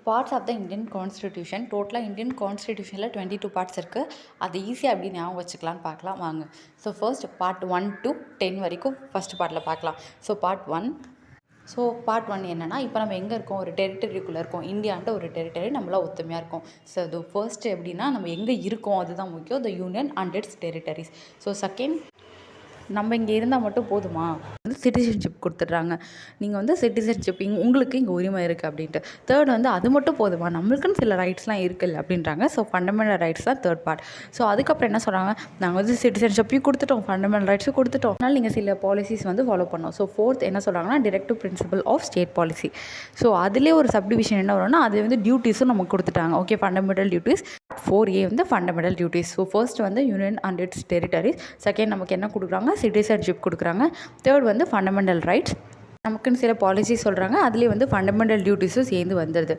Parts of the Indian constitution. டோட்டலாக இந்தியன் கான்ஸ்டிடியூஷனில் 22 பார்ட்ஸ் இருக்குது. அது ஈஸியாக எப்படி ஞாபகம் வச்சுக்கலான்னு பார்க்கலாம் வாங்க. ஸோ ஃபர்ஸ்ட் பார்ட் 1 to 10 வரைக்கும் ஃபஸ்ட் பார்ட்டில் பார்க்கலாம். பார்ட் ஒன் என்னென்னா, இப்போ நம்ம எங்கே இருக்கோம், ஒரு டெரிட்டரிக்குள்ளே இருக்கோம். இந்தியான்ட்டு ஒரு டெரிட்டரி, நம்மளாம் ஒத்துமையாக இருக்கோம். ஸோ அது ஃபர்ஸ்ட் எப்படின்னா, நம்ம எங்கே இருக்கோம் அதுதான் முக்கியம். The union and its territories. So second, நம்ம இங்கே இருந்தால் மட்டும் போதுமா, சிட்டிசன்ஷிப் கொடுத்துட்றாங்க. நீங்கள் சிட்டிசன்ஷிப் உங்களுக்கு இங்கே உரிமை இருக்குது அப்படின்ட்டு. தேர்ட் அது மட்டும் போதுமா, நம்மளுக்குன்னு சில ரைட்ஸ்லாம் இருக்குல்ல அப்படின்றாங்க. ஸோ ஃபண்டமெண்டல் ரைட்ஸ் தான் தேர்ட் பார்ட். ஸோ அதுக்கப்புறம் என்ன சொல்கிறாங்க, நாங்கள் சிட்டிசன்ஷிப்பையும் கொடுத்துட்டோம், ஃபண்டமெண்டல் ரைட்ஸும் கொடுத்துட்டோம், அதனால் நீங்கள் சில பாலிசிஸ் ஃபாலோ பண்ணோம். ஸோ ஃபோர்த் என்ன சொல்கிறாங்கன்னா, directive principle of state policy. So அதிலே ஒரு சப்டிவிஷன் என்ன வரும்னா, அது டியூட்டிஸும் நமக்கு கொடுத்துட்டாங்க. Okay, fundamental duties. 4A fundamental duties. So first union and its territories. Second நமக்கு என்ன கொடுக்குறாங்க, சிட்டிசன்ஷிப் கொடுக்குறாங்க. Third fundamental rights. நமக்குன்னு சில பாலிசி சொல்கிறாங்க. அதுலேயே ஃபண்டமெண்டல் டியூட்டிஸும் சேர்ந்து வந்துடுது.